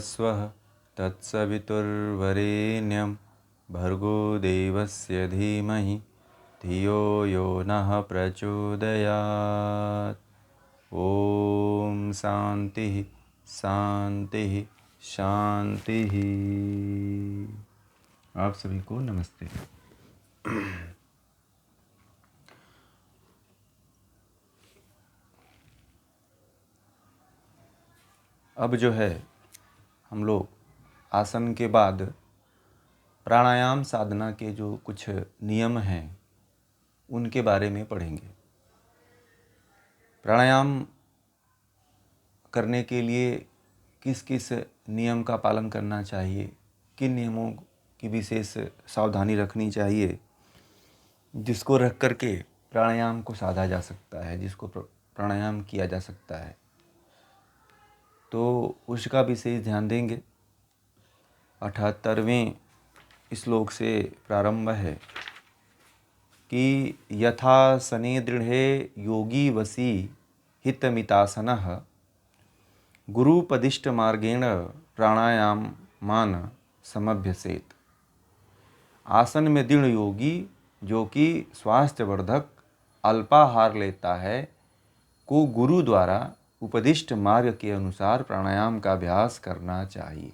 स्वः तत्सवितुर्वरेण्यं भर्गो देवस्य धीमहि धियो यो नः प्रचोदयात्। ओम शांति शांति शांति। आप सभी को नमस्ते। अब जो है हम लोग आसन के बाद प्राणायाम साधना के जो कुछ नियम हैं उनके बारे में पढ़ेंगे। प्राणायाम करने के लिए किस किस नियम का पालन करना चाहिए, किन नियमों की विशेष सावधानी रखनी चाहिए, जिसको रख करके प्राणायाम को साधा जा सकता है, जिसको प्राणायाम किया जा सकता है, तो उसका विशेष ध्यान देंगे। 78वें श्लोक से प्रारंभ है कि यथा सने दृढ़े योगी वसी हितमितासनः गुरुपदिष्ट मार्गेण प्राणायामान समभ्यसेत। आसन में दृढ़ योगी जो कि स्वास्थ्यवर्धक अल्पाहार लेता है को गुरु द्वारा उपदिष्ट मार्ग के अनुसार प्राणायाम का अभ्यास करना चाहिए।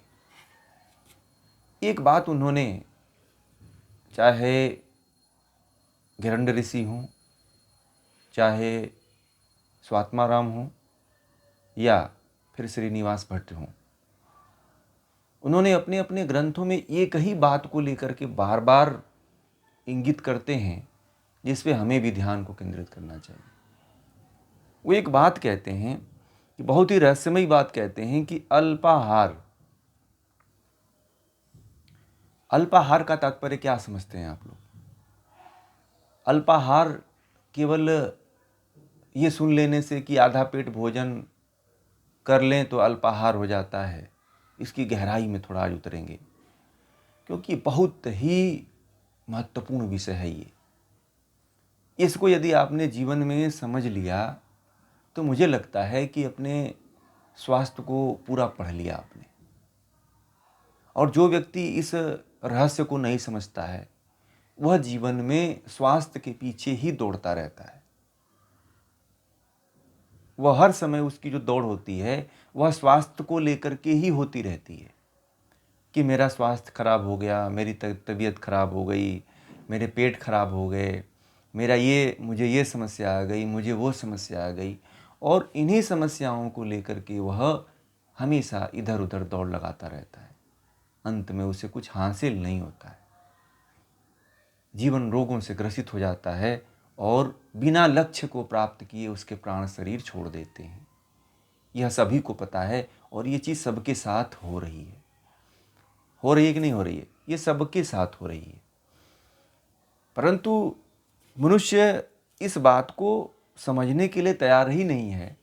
एक बात उन्होंने, चाहे गिरंड ऋषि हों, चाहे स्वात्माराम हों या फिर श्रीनिवास भट्ट हों, उन्होंने अपने अपने ग्रंथों में एक ही बात को लेकर के बार बार इंगित करते हैं, जिस पे हमें भी ध्यान को केंद्रित करना चाहिए। वो एक बात कहते हैं कि बहुत ही रहस्यमयी बात कहते हैं कि अल्पाहार का तात्पर्य क्या समझते हैं आप लोग? अल्पाहार केवल ये सुन लेने से कि आधा पेट भोजन कर लें तो अल्पाहार हो जाता है, इसकी गहराई में थोड़ा आज उतरेंगे, क्योंकि बहुत ही महत्वपूर्ण विषय है ये। इसको यदि आपने जीवन में समझ लिया तो मुझे लगता है कि अपने स्वास्थ्य को पूरा पढ़ लिया आपने। और जो व्यक्ति इस रहस्य को नहीं समझता है वह जीवन में स्वास्थ्य के पीछे ही दौड़ता रहता है। वह हर समय उसकी जो दौड़ होती है वह स्वास्थ्य को लेकर के ही होती रहती है कि मेरा स्वास्थ्य खराब हो गया, मेरी तबीयत खराब हो गई, मेरे पेट खराब हो गए, मुझे ये समस्या आ गई, मुझे वो समस्या आ गई। और इन्हीं समस्याओं को लेकर के वह हमेशा इधर उधर दौड़ लगाता रहता है। अंत में उसे कुछ हासिल नहीं होता है, जीवन रोगों से ग्रसित हो जाता है और बिना लक्ष्य को प्राप्त किए उसके प्राण शरीर छोड़ देते हैं। यह सभी को पता है और ये चीज़ सबके साथ हो रही है। हो रही है कि नहीं हो रही है? ये सबके साथ हो रही है। परंतु मनुष्य इस बात को समझने के लिए तैयार ही नहीं है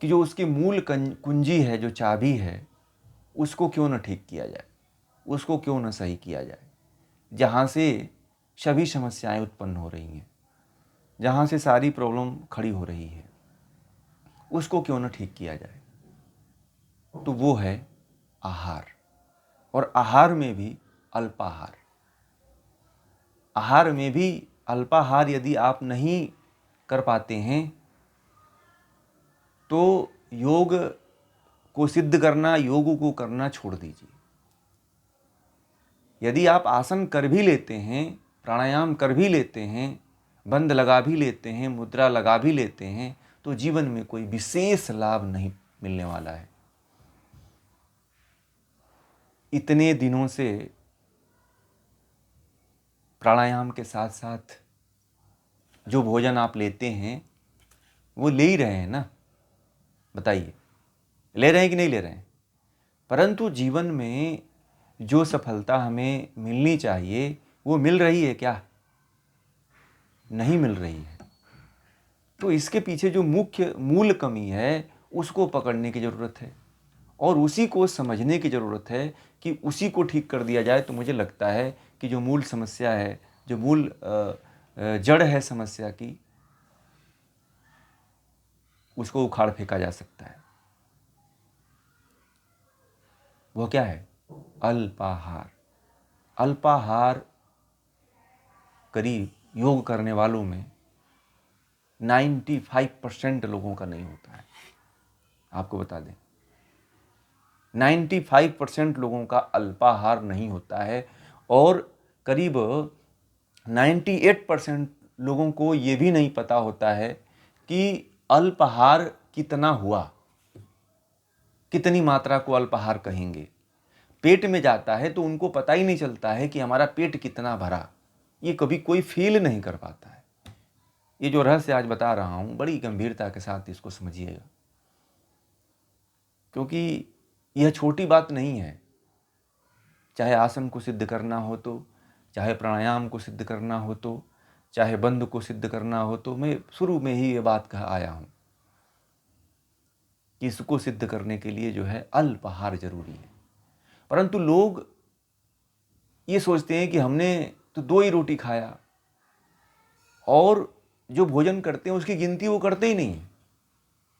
कि जो उसकी मूल कुंजी है, जो चाबी है, उसको क्यों न ठीक किया जाए, उसको क्यों न सही किया जाए। जहाँ से सभी समस्याएं उत्पन्न हो रही हैं, जहाँ से सारी प्रॉब्लम खड़ी हो रही है, उसको क्यों न ठीक किया जाए। तो वो है आहार। और आहार में भी अल्पाहार। आहार में भी अल्पाहार यदि आप नहीं कर पाते हैं तो योग को सिद्ध करना, योग को करना छोड़ दीजिए। यदि आप आसन कर भी लेते हैं, प्राणायाम कर भी लेते हैं, बंद लगा भी लेते हैं, मुद्रा लगा भी लेते हैं, तो जीवन में कोई विशेष लाभ नहीं मिलने वाला है। इतने दिनों से प्राणायाम के साथ साथ जो भोजन आप लेते हैं वो ले ही रहे हैं ना? बताइए, ले रहे हैं कि नहीं ले रहे हैं? परंतु जीवन में जो सफलता हमें मिलनी चाहिए वो मिल रही है क्या? नहीं मिल रही है। तो इसके पीछे जो मुख्य मूल कमी है उसको पकड़ने की ज़रूरत है और उसी को समझने की ज़रूरत है कि उसी को ठीक कर दिया जाए तो मुझे लगता है कि जो मूल समस्या है, जो मूल जड़ है समस्या की, उसको उखाड़ फेंका जा सकता है। वो क्या है? अल्पाहार। अल्पाहार करीब योग करने वालों में 95% लोगों का नहीं होता है। आपको बता दें, 95% लोगों का अल्पाहार नहीं होता है और करीब 98% लोगों को ये भी नहीं पता होता है कि अल्पाहार कितना हुआ, कितनी मात्रा को अल्पाहार कहेंगे। पेट में जाता है तो उनको पता ही नहीं चलता है कि हमारा पेट कितना भरा, ये कभी कोई फील नहीं कर पाता है। ये जो रहस्य आज बता रहा हूँ, बड़ी गंभीरता के साथ इसको समझिएगा, क्योंकि यह छोटी बात नहीं है। चाहे आसन को सिद्ध करना हो तो, चाहे प्राणायाम को सिद्ध करना हो तो, चाहे बंध को सिद्ध करना हो तो, मैं शुरू में ही ये बात कह आया हूँ कि इसको सिद्ध करने के लिए जो है अल्पाहार जरूरी है। परंतु लोग ये सोचते हैं कि हमने तो 2 ही रोटी खाया, और जो भोजन करते हैं उसकी गिनती वो करते ही नहीं है,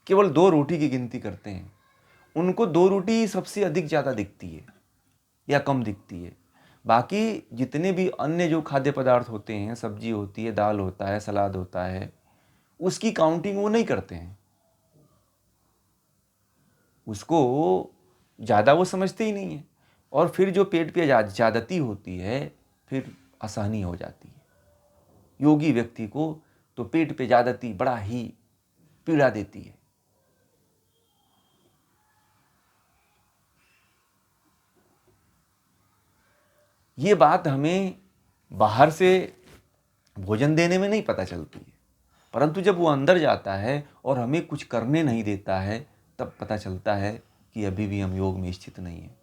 केवल 2 रोटी की गिनती करते हैं। उनको 2 रोटी ही सबसे अधिक ज़्यादा दिखती है या कम दिखती है। बाकी जितने भी अन्य जो खाद्य पदार्थ होते हैं, सब्जी होती है, दाल होता है, सलाद होता है, उसकी काउंटिंग वो नहीं करते हैं। उसको ज़्यादा वो समझते ही नहीं है, और फिर जो पेट पे ज़्यादती होती है फिर असहनीय हो जाती है। योगी व्यक्ति को तो पेट पे ज़्यादती बड़ा ही पीड़ा देती है। ये बात हमें बाहर से भोजन देने में नहीं पता चलती है, परंतु जब वो अंदर जाता है और हमें कुछ करने नहीं देता है, तब पता चलता है कि अभी भी हम योग में स्थित नहीं है।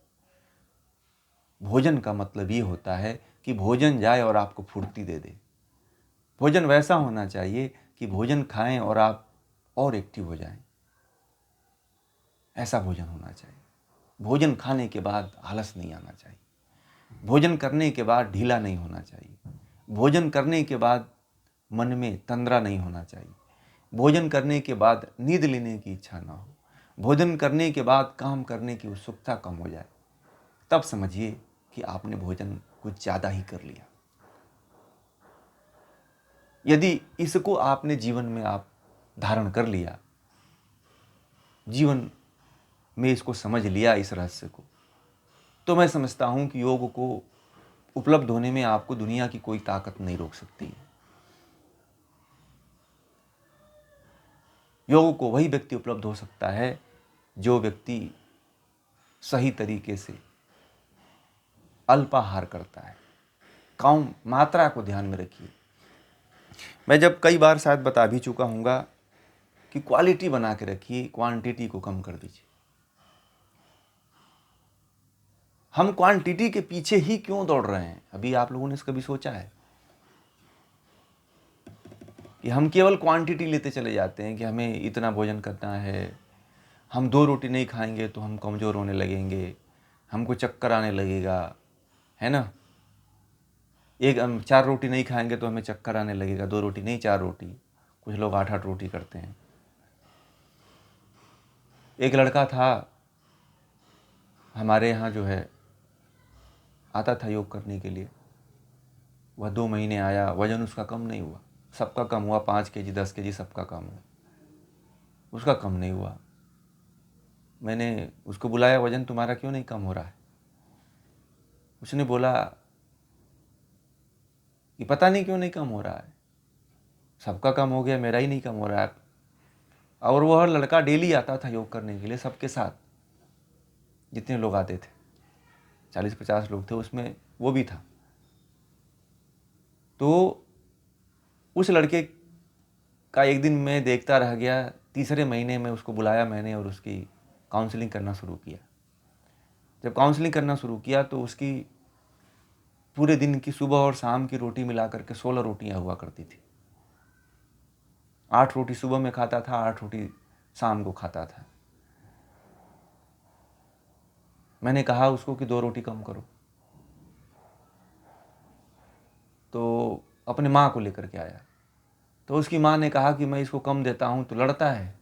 भोजन का मतलब ये होता है कि भोजन जाए और आपको फुर्ती दे दे। भोजन वैसा होना चाहिए कि भोजन खाएं और आप और एक्टिव हो जाएं। ऐसा भोजन होना चाहिए। भोजन खाने के बाद आलस नहीं आना चाहिए। भोजन करने के बाद ढीला नहीं होना चाहिए। भोजन करने के बाद मन में तंद्रा नहीं होना चाहिए। भोजन करने के बाद नींद लेने की इच्छा ना हो। भोजन करने के बाद काम करने की उत्सुकता कम हो जाए। तब समझिए कि आपने भोजन कुछ ज़्यादा ही कर लिया। यदि इसको आपने जीवन में आप धारण कर लिया, जीवन में इसको समझ लिया, इस रहस्य को, तो मैं समझता हूँ कि योग को उपलब्ध होने में आपको दुनिया की कोई ताकत नहीं रोक सकती है। योग को वही व्यक्ति उपलब्ध हो सकता है जो व्यक्ति सही तरीके से अल्पाहार करता है। मात्रा को ध्यान में रखिए। मैं जब कई बार शायद बता भी चुका हूँगा कि क्वालिटी बना के रखिए, क्वांटिटी को कम कर दीजिए। हम क्वांटिटी के पीछे ही क्यों दौड़ रहे हैं? अभी आप लोगों ने कभी सोचा है कि हम केवल क्वांटिटी लेते चले जाते हैं कि हमें इतना भोजन करना है, हम 2 रोटी नहीं खाएंगे तो हम कमज़ोर होने लगेंगे, हमको चक्कर आने लगेगा, है ना? 4 रोटी नहीं खाएंगे तो हमें चक्कर आने लगेगा। 2 रोटी नहीं, 4 रोटी, कुछ लोग 8-8 रोटी करते हैं। एक लड़का था हमारे यहाँ, जो है आता था योग करने के लिए। वह 2 महीने आया, वजन उसका कम नहीं हुआ। सबका कम हुआ, 5 केजी 10 केजी सबका कम हुआ, उसका कम नहीं हुआ। मैंने उसको बुलाया, वजन तुम्हारा क्यों नहीं कम हो रहा है? उसने बोला कि पता नहीं क्यों नहीं कम हो रहा है, सबका कम हो गया, मेरा ही नहीं कम हो रहा है। और वह लड़का डेली आता था योग करने के लिए सबके साथ, जितने लोग आते थे, 40-50 लोग थे, उसमें वो भी था। तो उस लड़के का एक दिन मैं देखता रह गया। तीसरे महीने में उसको बुलाया मैंने और उसकी काउंसलिंग करना शुरू किया। जब काउंसलिंग करना शुरू किया तो उसकी पूरे दिन की सुबह और शाम की रोटी मिला करके 16 रोटियां हुआ करती थी। 8 रोटी सुबह में खाता था, 8 रोटी शाम को खाता था। मैंने कहा उसको कि 2 रोटी कम करो, तो अपने माँ को लेकर के आया। तो उसकी माँ ने कहा कि मैं इसको कम देता हूँ तो लड़ता है,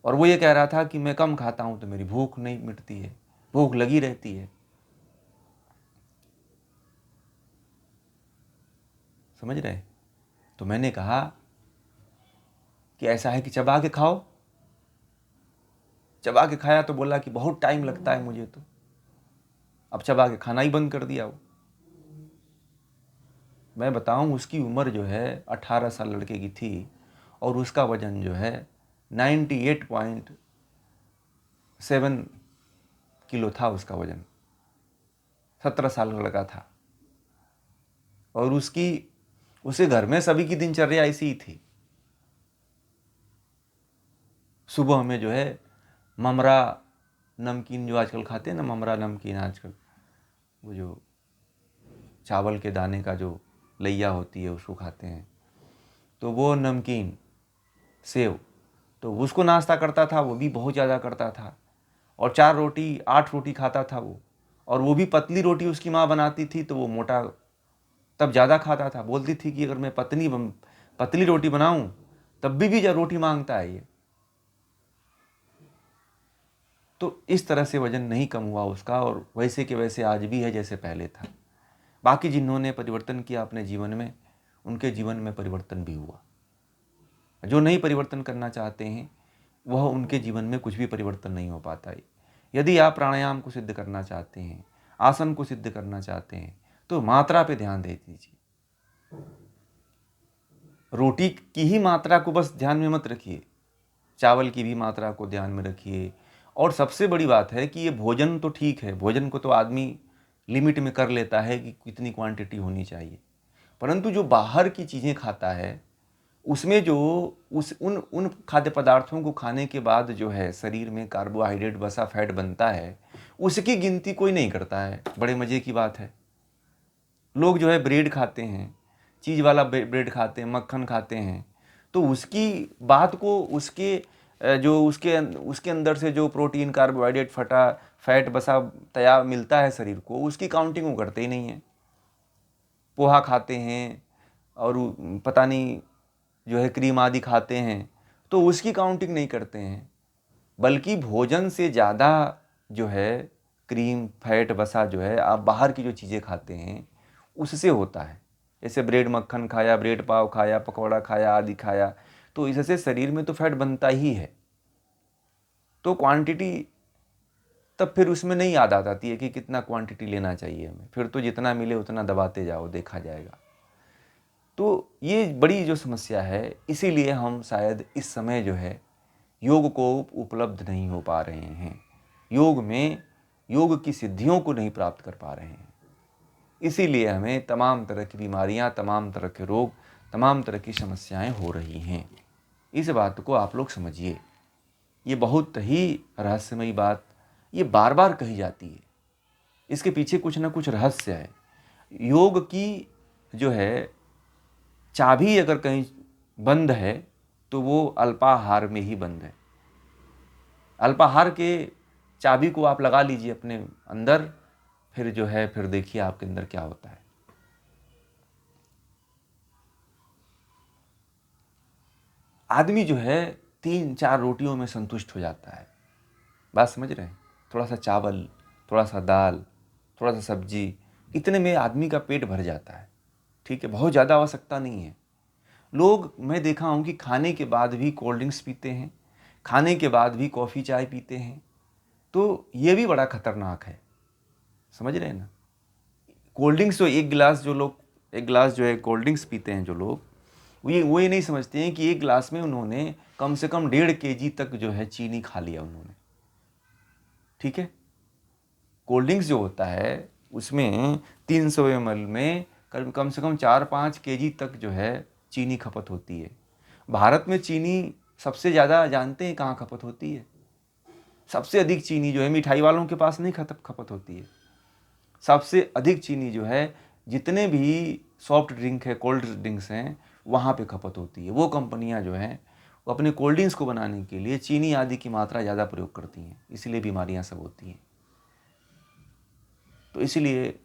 और वो ये कह रहा था कि मैं कम खाता हूँ तो मेरी भूख नहीं मिटती है। भूख लगी रहती है। समझ रहे? तो मैंने कहा कि ऐसा है कि चबा के खाओ। चबा के खाया तो बोला कि बहुत टाइम लगता है मुझे, तो अब चबा के खाना ही बंद कर दिया वो। मैं बताऊं, उसकी उम्र जो है 18 साल लड़के की थी और उसका वजन जो है 98.7 किलो था उसका वजन। 17 साल का लड़का था और उसे घर में सभी की दिनचर्या ऐसी ही थी। सुबह में जो है ममरा नमकीन, जो आजकल खाते हैं ना ममरा नमकीन, आजकल वो जो चावल के दाने का जो लैया होती है उसको खाते हैं, तो वो नमकीन, सेव, तो उसको नाश्ता करता था, वो भी बहुत ज़्यादा करता था। और 4 रोटी 8 रोटी खाता था वो, और वो भी पतली रोटी उसकी माँ बनाती थी तो वो मोटा तब ज़्यादा खाता था। बोलती थी कि अगर मैं पतली रोटी बनाऊं तब भी रोटी मांगता है ये। तो इस तरह से वजन नहीं कम हुआ उसका, और वैसे के वैसे आज भी है जैसे पहले था। बाकी जिन्होंने परिवर्तन किया अपने जीवन में, उनके जीवन में परिवर्तन भी हुआ। जो नहीं परिवर्तन करना चाहते हैं वह, उनके जीवन में कुछ भी परिवर्तन नहीं हो पाता है। यदि आप प्राणायाम को सिद्ध करना चाहते हैं, आसन को सिद्ध करना चाहते हैं, तो मात्रा पे ध्यान दे दीजिए। रोटी की ही मात्रा को बस ध्यान में मत रखिए, चावल की भी मात्रा को ध्यान में रखिए। और सबसे बड़ी बात है कि ये भोजन तो ठीक है, भोजन को तो आदमी लिमिट में कर लेता है कि कितनी क्वांटिटी होनी चाहिए, परंतु जो बाहर की चीज़ें खाता है उसमें जो उन खाद्य पदार्थों को खाने के बाद जो है शरीर में कार्बोहाइड्रेट वसा फैट बनता है, उसकी गिनती कोई नहीं करता है। बड़े मज़े की बात है, लोग जो है ब्रेड खाते हैं, चीज़ वाला ब्रेड खाते हैं, मक्खन खाते हैं, तो उसकी बात को उसके अंदर से जो प्रोटीन कार्बोहाइड्रेट फैट बसा तैयार मिलता है शरीर को, उसकी काउंटिंग वो करते ही नहीं है। पोहा खाते हैं और पता नहीं जो है क्रीम आदि खाते हैं, तो उसकी काउंटिंग नहीं करते हैं। बल्कि भोजन से ज़्यादा जो है क्रीम फैट वसा जो है आप बाहर की जो चीज़ें खाते हैं उससे होता है। जैसे ब्रेड मक्खन खाया, ब्रेड पाव खाया, पकौड़ा खाया आदि खाया, तो इससे शरीर में तो फैट बनता ही है। तो क्वांटिटी तब फिर उसमें नहीं याद आती है कि कितना क्वांटिटी लेना चाहिए हमें, फिर तो जितना मिले उतना दबाते जाओ, देखा जाएगा। तो ये बड़ी जो समस्या है, इसीलिए हम शायद इस समय जो है योग को उपलब्ध नहीं हो पा रहे हैं, योग की सिद्धियों को नहीं प्राप्त कर पा रहे हैं। इसीलिए हमें तमाम तरह की बीमारियां, तमाम तरह के रोग, तमाम तरह की समस्याएं हो रही हैं। इस बात को आप लोग समझिए। ये बहुत ही रहस्यमयी बात, ये बार बार कही जाती है, इसके पीछे कुछ ना कुछ रहस्य है। योग की जो है चाबी अगर कहीं बंद है तो वो अल्पाहार में ही बंद है। अल्पाहार के चाबी को आप लगा लीजिए अपने अंदर, फिर जो है फिर देखिए आपके अंदर क्या होता है। आदमी जो है 3-4 रोटियों में संतुष्ट हो जाता है। बात समझ रहे हैं? थोड़ा सा चावल, थोड़ा सा दाल, थोड़ा सा सब्जी, इतने में आदमी का पेट भर जाता है। ठीक है, बहुत ज़्यादा आवश्यकता नहीं है। लोग, मैं देखा हूँ कि खाने के बाद भी कोल्ड ड्रिंक्स पीते हैं, खाने के बाद भी कॉफ़ी चाय पीते हैं, तो ये भी बड़ा खतरनाक है। समझ रहे हैं ना? कोल्ड ड्रिंक्स जो एक गिलास जो है कोल्ड ड्रिंक्स पीते हैं जो लोग, वो ये नहीं समझते हैं कि एक गिलास में उन्होंने कम से कम 1.5 kg तक जो है चीनी खा लिया उन्होंने। ठीक है, कोल्ड ड्रिंक्स जो होता है उसमें 300 ml में कम से कम 4-5 kg तक जो है चीनी खपत होती है। भारत में चीनी सबसे ज़्यादा जानते हैं कहाँ खपत होती है? सबसे अधिक चीनी जो है मिठाई वालों के पास नहीं खपत होती है। सबसे अधिक चीनी जो है जितने भी सॉफ्ट ड्रिंक है, कोल्ड ड्रिंक्स हैं, वहाँ पे खपत होती है। वो कंपनियाँ जो हैं वो अपने कोल्ड ड्रिंक्स को बनाने के लिए चीनी आदि की मात्रा ज़्यादा प्रयोग करती हैं, इसलिए बीमारियाँ सब होती हैं। तो इसीलिए